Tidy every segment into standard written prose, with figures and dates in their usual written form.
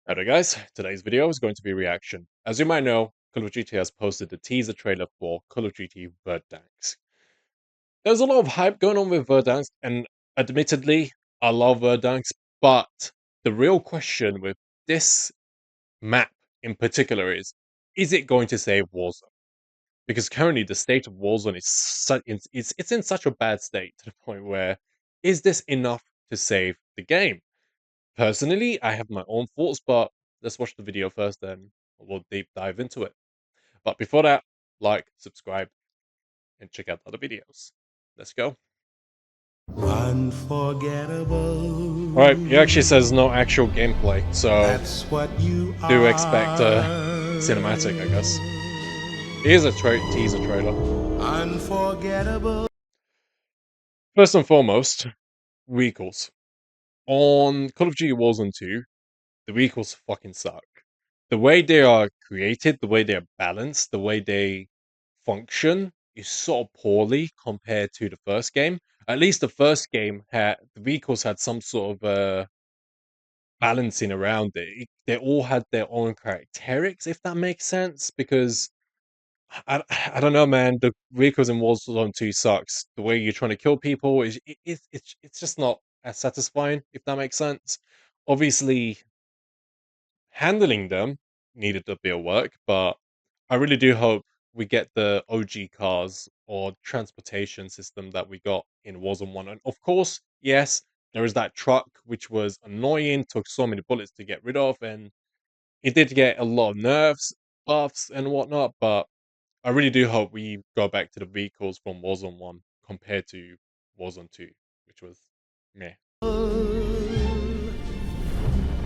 Alright guys, today's video is going to be a reaction. As you might know, Call of Duty has posted the teaser trailer for Call of Duty Verdansk. There's a lot of hype going on with Verdansk, and admittedly, I love Verdansk, but the real question with this map in particular is it going to save Warzone? Because currently the state of Warzone is it's in such a bad state to the point where is this enough to save the game? Personally, I have my own thoughts, but let's watch the video first, then we'll deep dive into it. But before that, like, subscribe, and check out the other videos. Let's go. Unforgettable. Alright, it actually says no actual gameplay, so That's what you do expect a are. cinematic, I guess. It is a teaser trailer. Unforgettable. First and foremost, recalls. On Call of Duty Warzone 2, the recalls fucking suck. The way they are created, the way they're balanced, the way they function is so poorly compared to the first game. At least the first game had the vehicles had some sort of balancing around it. They all had their own characteristics, if that makes sense. Because I don't know, man. The vehicles in Warzone 2 sucks. The way you're trying to kill people it's just not as satisfying, if that makes sense. Obviously, handling them needed a bit of work, but I really do hope we get the OG cars or transportation system that we got in Warzone 1. And of course, yes, there is that truck which was annoying, took so many bullets to get rid of, and it did get a lot of nerfs, buffs, and whatnot, but I really do hope we go back to the vehicles from Warzone 1 compared to Warzone 2, which was meh.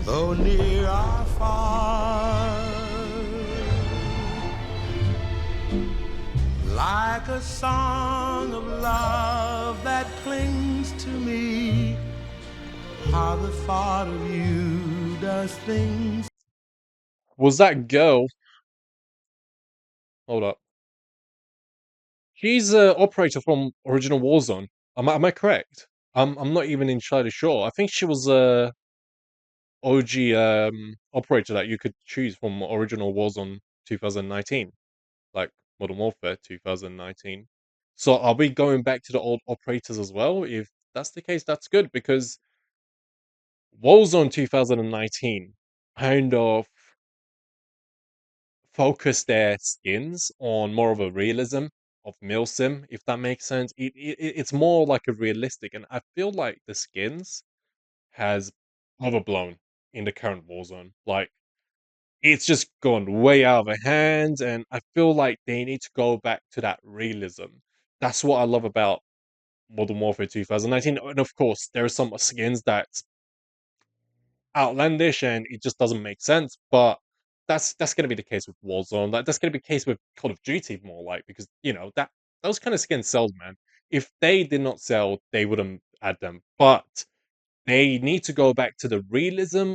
Though near or far, like a song of love that clings to me, how the thought of you does things. Was that girl? Hold up. She's a operator from original Warzone. Am I correct? I'm not even entirely sure. I think she was a OG operator that you could choose from original Warzone 2019, like Modern Warfare 2019. So are we going back to the old operators as well? If that's the case, that's good because Warzone 2019 kind of focus their skins on more of a realism of milsim, if that makes sense. It's more like a realistic, and I feel like the skins has overblown in the current Warzone. Like it's just gone way out of hand, and I feel like they need to go back to that realism. That's what I love about Modern Warfare 2019, and of course, there are some skins that outlandish and it just doesn't make sense. But that's gonna be the case with Warzone. Like that's gonna be the case with Call of Duty more like because you know that those kind of skins sells, man. If they did not sell, they wouldn't add them. But they need to go back to the realism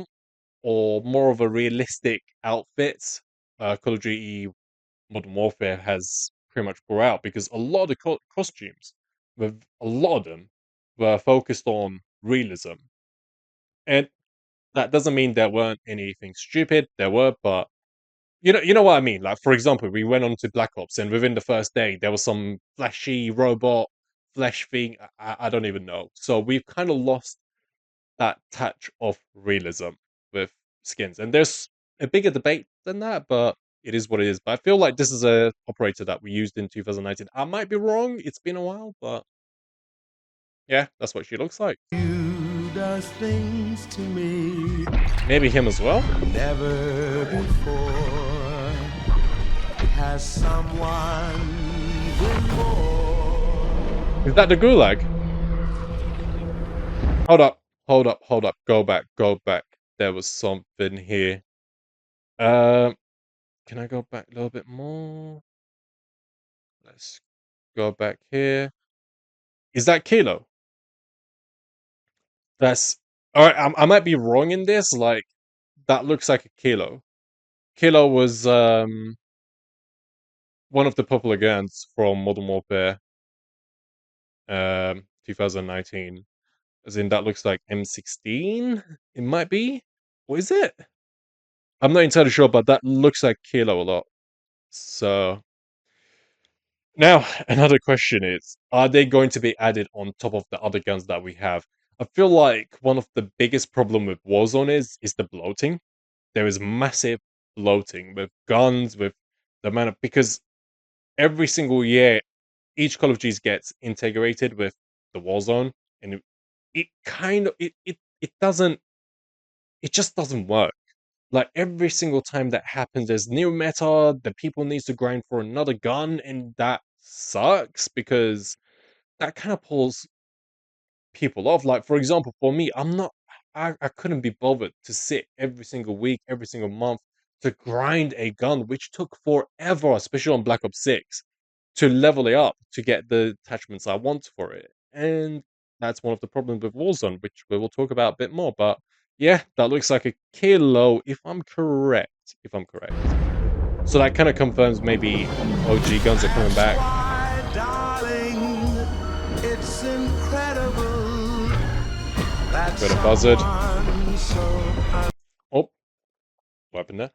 or more of a realistic outfits. Call of Duty Modern Warfare has pretty much brought out because a lot of the costumes, with a lot of them, were focused on realism. And that doesn't mean there weren't anything stupid. There were, but you know what I mean. Like for example, we went on to Black Ops, and within the first day, there was some flashy robot flesh thing. I don't even know. So we've kind of lost that touch of realism with skins, and there's a bigger debate than that, but it is what it is. But I feel like this is a operator that we used in 2019. I might be wrong. It's been a while, but yeah, that's what she looks like. You does things to me Maybe him as well. never before has someone been more. Is that the Gulag? Hold up, hold up, hold up. Go back, go back. There was something here. Um, can I go back a little bit more? Let's go back here. Is that Kilo? That's all right. I might be wrong in this. Like that looks like a Kilo. Kilo was one of the popular guns from Modern Warfare 2019. As in that looks like M16. It might be. What is it? I'm not entirely sure, but that looks like Kilo a lot. So now another question is: are they going to be added on top of the other guns that we have? I feel like one of the biggest problem with Warzone is the bloating. There is massive bloating with guns, with the amount of because every single year each Call of Duty gets integrated with the Warzone, and it kind of it doesn't it just doesn't work. Like every single time that happens, there's new meta. The people needs to grind for another gun, and that sucks because that kind of pulls people off. Like for example, for me, I couldn't be bothered to sit every single week, every single month to grind a gun, which took forever, especially on Black Ops 6, to level it up to get the attachments I want for it. And that's one of the problems with Warzone, which we will talk about a bit more. But yeah, that looks like a kilo, if I'm correct. If I'm correct. So that kind of confirms maybe OG guns are coming That's back. why, darling, it's incredible that Got a buzzard. someone so Oh, weapon there.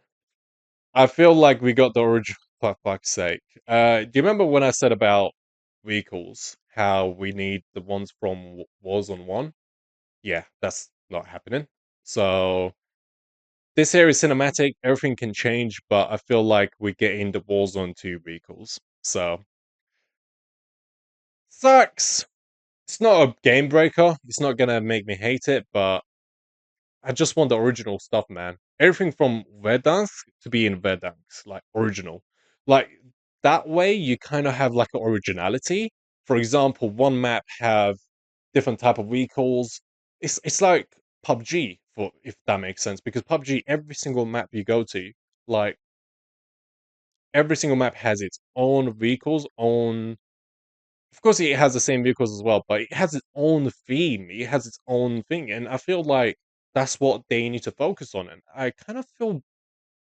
I feel like we got the original, for fuck's sake. Do you remember when I said about vehicles, how we need the ones from Warzone 1? Yeah, that's not happening. So, this here is cinematic, everything can change, but I feel like we're getting the Warzone 2 vehicles. So, sucks! It's not a game breaker, it's not gonna make me hate it, but I just want the original stuff, man. Everything from Verdansk to be in Verdansk, like original. Like that way you kind of have like an originality. For example, one map have different type of vehicles. It's like PUBG for if that makes sense. Because PUBG, every single map you go to, like every single map has its own vehicles, own of course it has the same vehicles as well, but it has its own theme. It has its own thing. And I feel like that's what they need to focus on. And I kind of feel a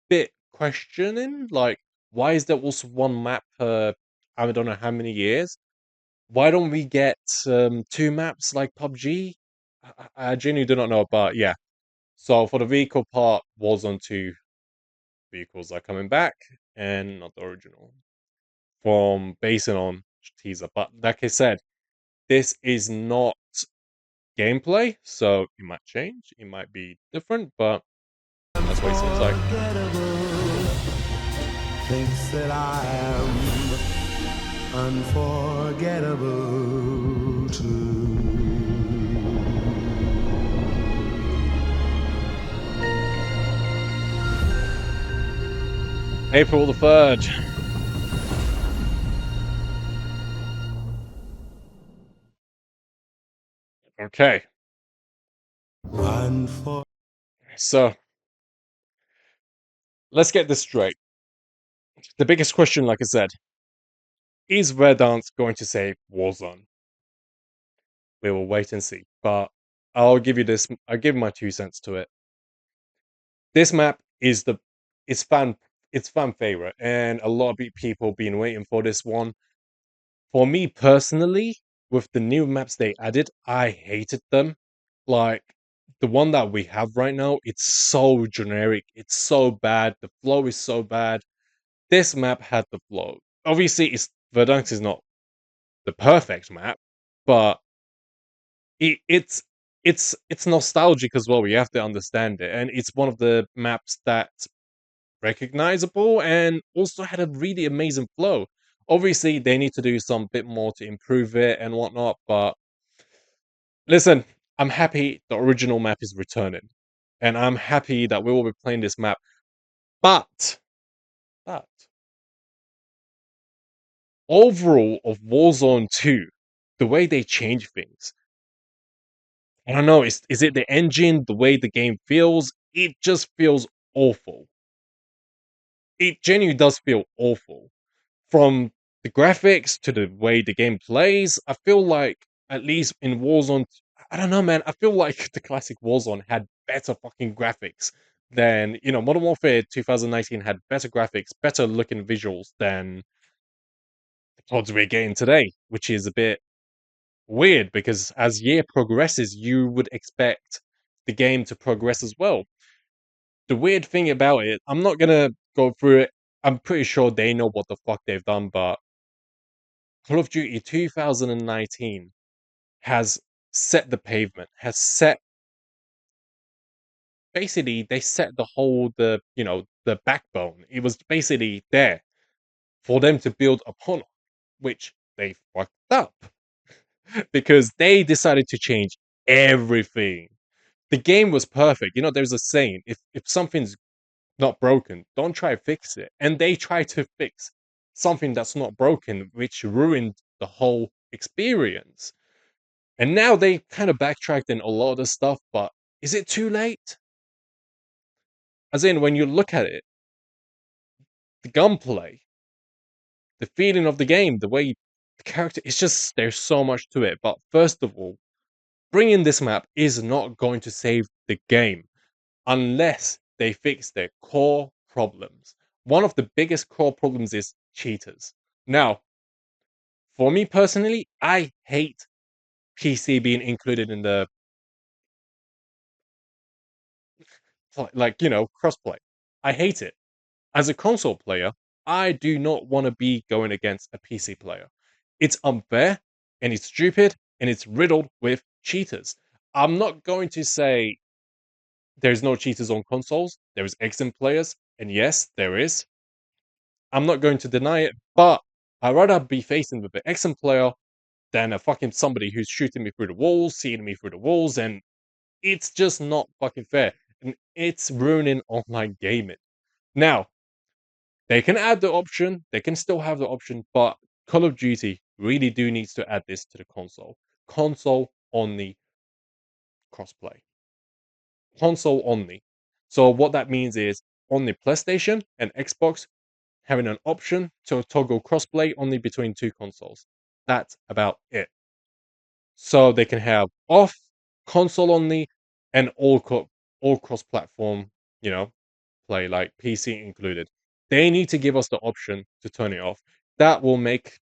bit questioning, like, why is there also one map per I don't know how many years? Why don't we get two maps like PUBG? I genuinely do not know, but yeah. So for the vehicle part, Warzone 2 vehicles are coming back and not the original. From basing on teaser. But like I said, this is not gameplay, so it might change, it might be different, but that's what it seems like. unforgettable. Thinks that I am unforgettable too. April the 3rd. Okay, Unfor- so let's get this straight. The biggest question, like I said, is Verdansk going to save Warzone? We will wait and see. But I'll give my 2 cents to it. This map is it's fan it's fan favorite, and a lot of people been waiting for this one. For me personally, with the new maps they added, I hated them. Like the one that we have right now, it's so generic, it's so bad, the flow is so bad. This map had the flow. Obviously, it's Verdansk is not the perfect map, but it's nostalgic as well. We have to understand it, and it's one of the maps that's recognizable and also had a really amazing flow. Obviously, they need to do some bit more to improve it and whatnot, but listen, I'm happy the original map is returning, and I'm happy that we will be playing this map. But overall of Warzone 2, the way they change things, I don't know, is it the engine, the way the game feels? It just feels awful. It genuinely does feel awful. From the graphics to the way the game plays, I feel like at least in Warzone, I don't know, man. I feel like the classic Warzone had better fucking graphics than Modern Warfare 2019 had better graphics, better looking visuals than the pods we're getting today, which is a bit weird because as year progresses, you would expect the game to progress as well. the weird thing about it, I'm not gonna go through it. I'm pretty sure they know what the fuck they've done, but Call of Duty 2019 has set the pavement, has set basically they set the whole the backbone. It was basically there for them to build upon, which they fucked up because they decided to change everything. The game was perfect. You know, there's a saying: if something's not broken, don't try to fix it. And they tried to fix something that's not broken, which ruined the whole experience. And now they kind of backtracked in a lot of the stuff, but is it too late? As in, when you look at it, the gunplay, the feeling of the game, the way the character, it's just there's so much to it. But first of all, bringing this map is not going to save the game unless they fix their core problems. One of the biggest core problems is cheaters. Now, for me personally, I hate PC being included in the crossplay. I hate it. As a console player, I do not want to be going against a PC player. It's unfair and it's stupid and it's riddled with cheaters. I'm not going to say there's no cheaters on consoles. There is excellent players, and yes, there is. I'm not going to deny it, but I'd rather be facing with an excellent player than a fucking somebody who's shooting me through the walls, seeing me through the walls, and it's just not fucking fair. And it's ruining online gaming. Now, they can add the option, they can still have the option, but Call of Duty really do needs to add this to the console. Console only crossplay. Console only. So what that means is on the PlayStation and Xbox having an option to toggle crossplay only between two consoles. That's about it. So they can have off, console only, and all cross-platform, you know, play like PC included. They need to give us the option to turn it off. That will make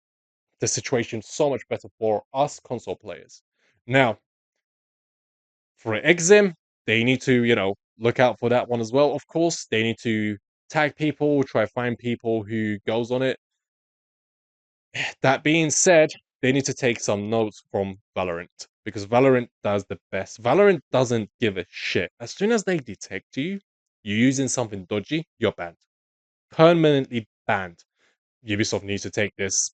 the situation so much better for us console players. Now, for Exim, they need to, look out for that one as well. Of course, they need to tag people, try find people who goes on it. That being said, they need to take some notes from Valorant because Valorant does the best. Valorant doesn't give a shit. As soon as they detect you're using something dodgy, you're banned. Permanently banned. Ubisoft needs to take this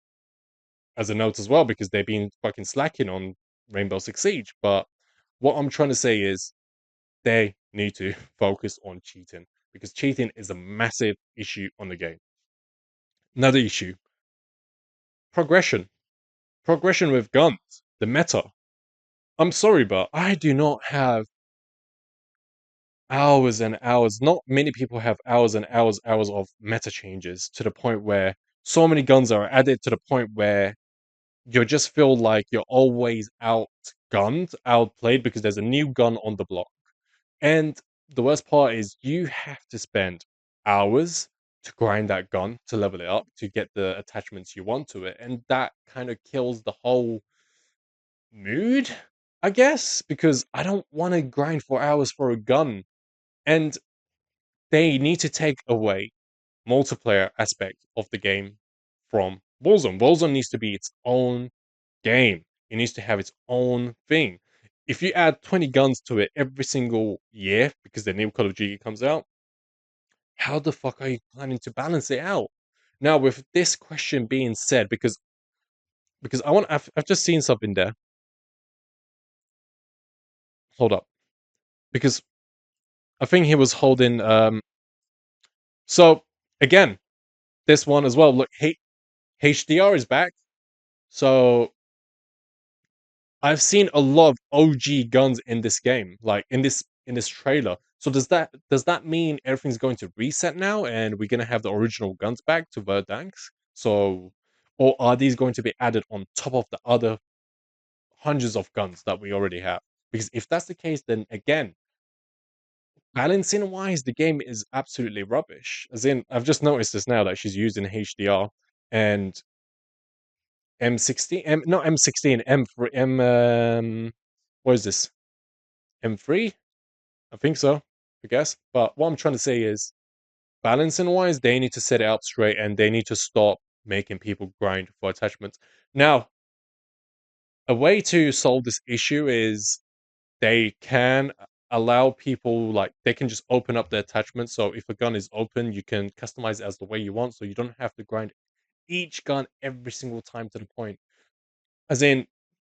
as a note as well because they've been fucking slacking on Rainbow Six Siege. But what I'm trying to say is they need to focus on cheating because cheating is a massive issue on the game. Another issue, progression. Progression with guns, the meta. I'm sorry, but I do not have hours and hours. Not many people have hours and hours of meta changes to the point where so many guns are added to the point where you just feel like you're always outgunned, outplayed because there's a new gun on the block. And the worst part is you have to spend hours to grind that gun to level it up to get the attachments you want to it. And that kind of kills the whole mood, I guess, because I don't want to grind for hours for a gun. And they need to take away multiplayer aspect of the game from Warzone. Warzone needs to be its own game. It needs to have its own thing. If you add 20 guns to it every single year because the new Call of Duty comes out, how the fuck are you planning to balance it out? Now, with this question being said, because I've just seen something there. Hold up, because I think he was holding. So again, this one as well. Look, HDR is back. So I've seen a lot of OG guns in this game, like in this trailer. So does that mean everything's going to reset now, and we're gonna have the original guns back to Verdansk? So, or are these going to be added on top of the other hundreds of guns that we already have? Because if that's the case, then again, balancing wise, the game is absolutely rubbish. As in, I've just noticed this now that she's using HDR and M16, not M16, M3, what is this? M3? I think so. I guess. But what I'm trying to say is, balancing wise, they need to set it up straight and they need to stop making people grind for attachments. Now, a way to solve this issue is they can allow people like they can just open up the attachment. So if a gun is open, you can customize it as the way you want. So you don't have to grind each gun every single time to the point. As in,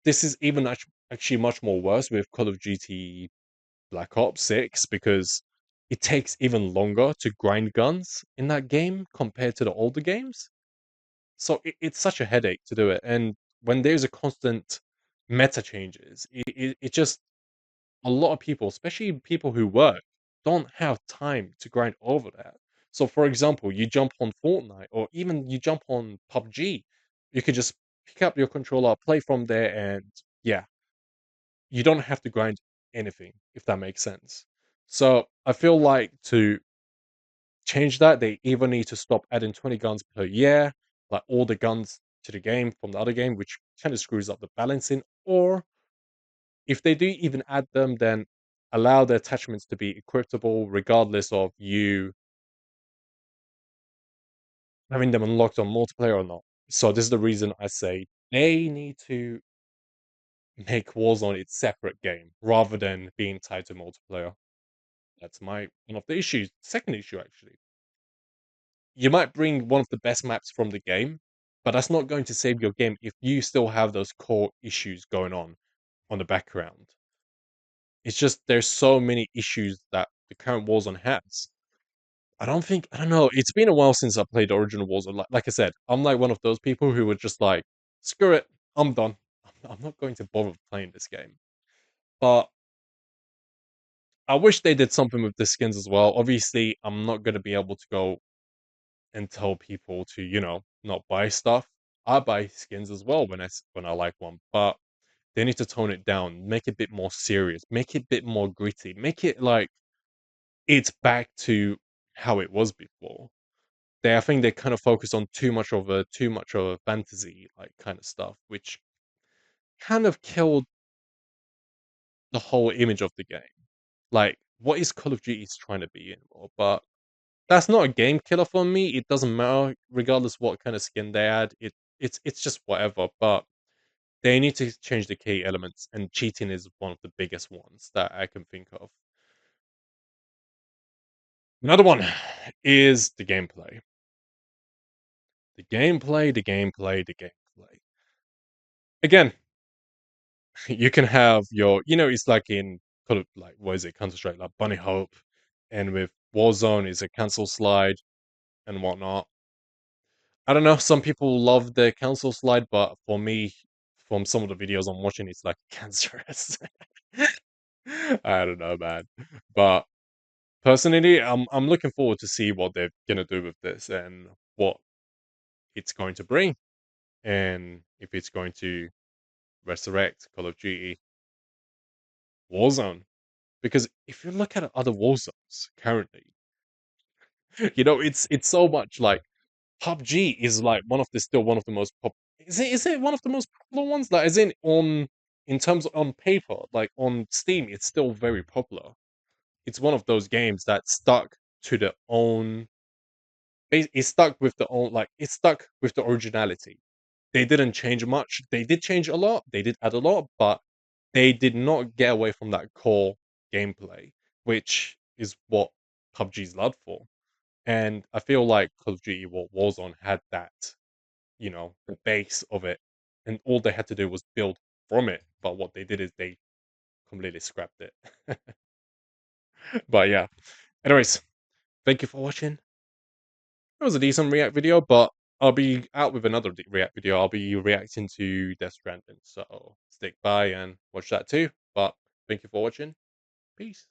this is even actually much more worse with Call of Duty Black Ops 6 because it takes even longer to grind guns in that game compared to the older games. So it's such a headache to do it. And when there's a constant meta changes, it just a lot of people, especially people who work, don't have time to grind over that. So, for example, you jump on Fortnite or even you jump on PUBG, you could just pick up your controller, play from there, and yeah, you don't have to grind anything, if that makes sense. So, I feel like to change that, they either need to stop adding 20 guns per year, like all the guns to the game from the other game, which kind of screws up the balancing, or if they do even add them, then allow the attachments to be equipable regardless of you having them unlocked on multiplayer or not. So this is the reason I say they need to make Warzone its separate game rather than being tied to multiplayer. That's my one of the issues. Second issue actually. You might bring one of the best maps from the game, but that's not going to save your game if you still have those core issues going on the background. It's just there's so many issues that the current Warzone has. I don't know. It's been a while since I played the original Warzone. Like I said, I'm like one of those people who were just like, screw it, I'm done. I'm not going to bother playing this game. But I wish they did something with the skins as well. Obviously, I'm not going to be able to go and tell people to, not buy stuff. I buy skins as well when I like one, but they need to tone it down, make it a bit more serious, make it a bit more gritty, make it like it's back to how it was before. I think they kind of focus on too much of a fantasy like kind of stuff, which kind of killed the whole image of the game. Like, what is Call of Duty trying to be anymore? But that's not a game killer for me. It doesn't matter, regardless what kind of skin they add. It's just whatever. But they need to change the key elements, and cheating is one of the biggest ones that I can think of. Another one is the gameplay. The gameplay. Again, you can have it's like in kind of like what is it, Counter Strike, like Bunny Hope, and with Warzone is a cancel slide and whatnot. I don't know. Some people love the cancel slide, but for me, from some of the videos I'm watching, it's like cancerous. I don't know, man. But personally, I'm looking forward to see what they're gonna do with this and what it's going to bring, and if it's going to resurrect Call of Duty Warzone. Because if you look at other war zones currently, it's so much like PUBG is like still one of the most is it one of the most popular ones? Like, as in terms of on paper, like on Steam, it's still very popular. It's one of those games that stuck to the own. It's stuck with the own like it's stuck with the originality. They didn't change much. They did change a lot. They did add a lot, but they did not get away from that core gameplay, which is what PUBG's loved for. And I feel like Call of Duty Warzone had that, the base of it, and all they had to do was build from it. But what they did is they completely scrapped it. But yeah. Anyways, thank you for watching. It was a decent React video, but I'll be out with another React video. I'll be reacting to Death Stranding, so stick by and watch that too. But thank you for watching. Peace.